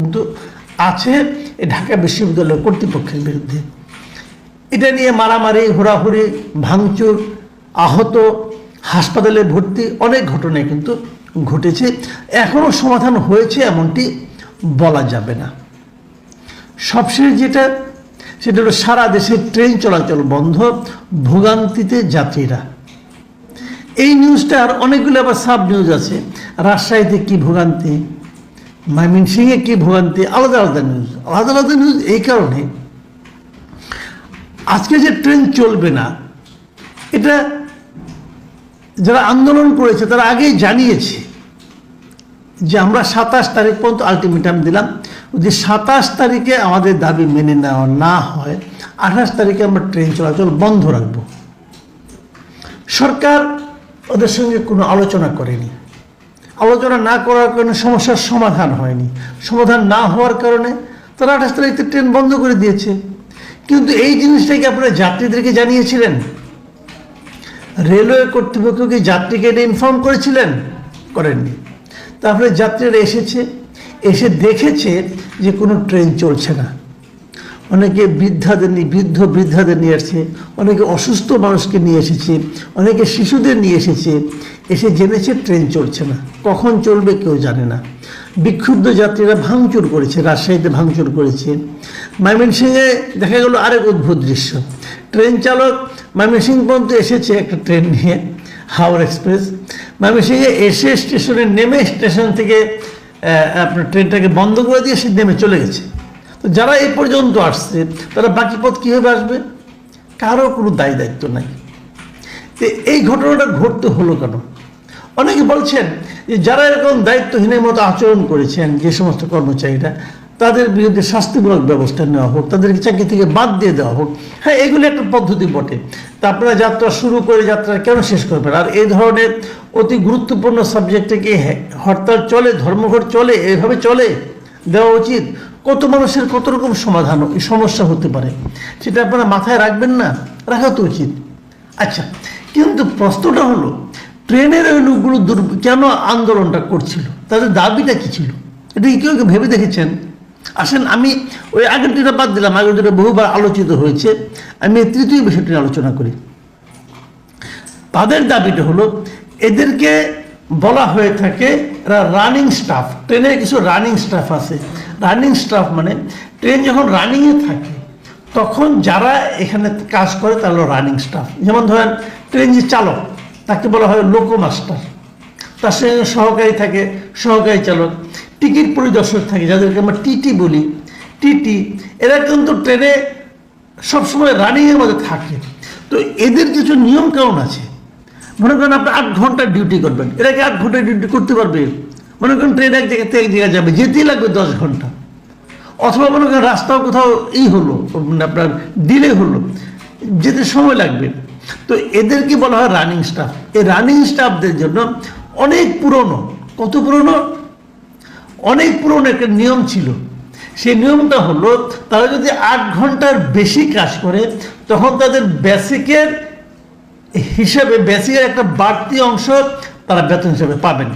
কিন্তু আছে এই ঢাকা বিশ্ববিদ্যালয় কর্তৃপক্ষের বিরুদ্ধে। এটা নিয়ে মারামারি, হুড়াহুড়ি, ভাঙচুর, আহত, হাসপাতালে ভর্তি অনেক ঘটনায় কিন্তু ঘটেছে। এখনও সমাধান হয়েছে এমনটি বলা যাবে না। সবশেষ সেটা হলো সারা দেশে ট্রেন চলাচল বন্ধ, ভোগান্তিতে যাত্রীরা। এই নিউজটার অনেকগুলো আবার সাব নিউজ আছে। রাজশাহীতে কি ভোগান্তি, ময়মনসিংহে কি ভোগান্তি, আলাদা আলাদা নিউজ। এই কারণে আজকে যে ট্রেন চলবে না, এটা যারা আন্দোলন করেছে তারা আগেই জানিয়েছে যে আমরা 27 তারিখ পর্যন্ত আলটিমেটাম দিলাম, যদি 27 তারিখে আমাদের দাবি মেনে নেওয়া না হয় 28 তারিখে আমরা ট্রেন চলাচল বন্ধ রাখব। সরকার ওদের সঙ্গে কোনো আলোচনা করেনি। আলোচনা না করার কারণে সমস্যার সমাধান হয়নি। সমাধান না হওয়ার কারণে তারা 28 তারিখে ট্রেন বন্ধ করে দিয়েছে। কিন্তু এই জিনিসটাকে আপনারা যাত্রীদেরকে জানিয়েছিলেন? রেলওয়ে কর্তৃপক্ষকে যাত্রীকে এটা ইনফর্ম করেছিলেন? করেননি। তারপরে যাত্রীরা এসে দেখেছে যে কোনো ট্রেন চলছে না। অনেকে বৃদ্ধাদের নিয়ে আসছে, অনেকে অসুস্থ মানুষকে নিয়ে এসেছে, অনেকে শিশুদের নিয়ে এসে জেনেছে ট্রেন চলছে না। কখন চলবে কেউ জানে না। বিক্ষুব্ধ যাত্রীরা ভাঙচুর করেছে, রাজশাহীতে ভাঙচুর করেছে। ময়মনসিংহে দেখা গেল আরেক অদ্ভুত দৃশ্য। ট্রেন চালক ময়মনসিংহ পর্যন্ত এসেছে একটা ট্রেন নিয়ে, হাওড়া এক্সপ্রেস। ময়মনসিংহে এসে স্টেশনে নেমে স্টেশন থেকে আপনার ট্রেনটাকে বন্ধ করে দিয়ে সে নেমে চলে গেছে। তো যারা এই পর্যন্ত আসছে তারা বাকি পথ কীভাবে আসবে? কারো কোনো দায়িত্ব নাই। তো এই ঘটনাটা ঘটতে হলো কেন? অনেকে বলছেন যে যারা এরকম দায়িত্বহীনের মতো আচরণ করেছেন, যে সমস্ত কর্মচারীরা, তাদের বিরুদ্ধে শাস্তিমূলক ব্যবস্থা নেওয়া হোক, তাদেরকে চাকরি থেকে বাদ দিয়ে দেওয়া হোক। হ্যাঁ, এগুলো একটা পদ্ধতি বটে। তা আপনারা যাত্রা শুরু করে যাত্রা কেন শেষ করবেন? আর এই ধরনের অতি গুরুত্বপূর্ণ সাবজেক্টে কি হরতাল চলে, ধর্মঘট চলে, এইভাবে চলে দেওয়া উচিত? কত মানুষের কত রকম সমাধান সমস্যা হতে পারে, সেটা আপনারা মাথায় রাখবেন না? রাখা তো উচিত। আচ্ছা, কিন্তু প্রশ্নটা হলো ট্রেনের ওই লোকগুলো কেন আন্দোলনটা করছিল? তাদের দাবিটা কি ছিল? এটা কেউ ভেবে দেখেছেন? আসেন, আমি ওই আগের দুটা বাদ দিলাম, আগের দুটো বহুবার আলোচিত হয়েছে, আমি তৃতীয় বিষয়টি আলোচনা করি। তাদের দাবিটা হলো এদেরকে বলা হয়ে থাকে এরা রানিং স্টাফ। ট্রেনে কিছু রানিং স্টাফ আছে। রানিং স্টাফ মানে ট্রেন যখন রানিংয়ে থাকে তখন যারা এখানে কাজ করে তারা হলো রানিং স্টাফ। যেমন ধরেন ট্রেন যে চালক, তাকে বলা হয় লোকো মাস্টার। তার সঙ্গে সহকারী থাকে, সহকারী চালক। টিকিট পরিদর্শক থাকে, যাদেরকে আমরা টিটি বলি, টিটি। এরা কিন্তু ট্রেনে সবসময় রানিংয়ের মধ্যে থাকে। তো এদের কিছু নিয়ম কানুন আছে। মনে করেন আপনি 8 ঘন্টা ডিউটি করবেন, এরা কি 8 ঘন্টা ডিউটি করতে পারবে? মনে করেন ট্রেন এক জায়গা থেকে এক জায়গায় যাবে, যেতেই লাগবে 10 ঘন্টা। অথবা মনে করেন রাস্তাও কোথাও হলো, আপনার ডিলে হলো, যেতে সময় লাগবে। তো এদেরকে বলা হয় রানিং স্টাফ। এই রানিং স্টাফদের জন্য অনেক পুরনো, কত পুরনো, অনেক পুরনো একটা নিয়ম ছিল। সেই নিয়মটা হলো তারা যদি 8 ঘন্টার বেশি কাজ করে তখন তাদের বেসিকের একটা বাড়তি অংশ তারা বেতন হিসেবে পাবেন।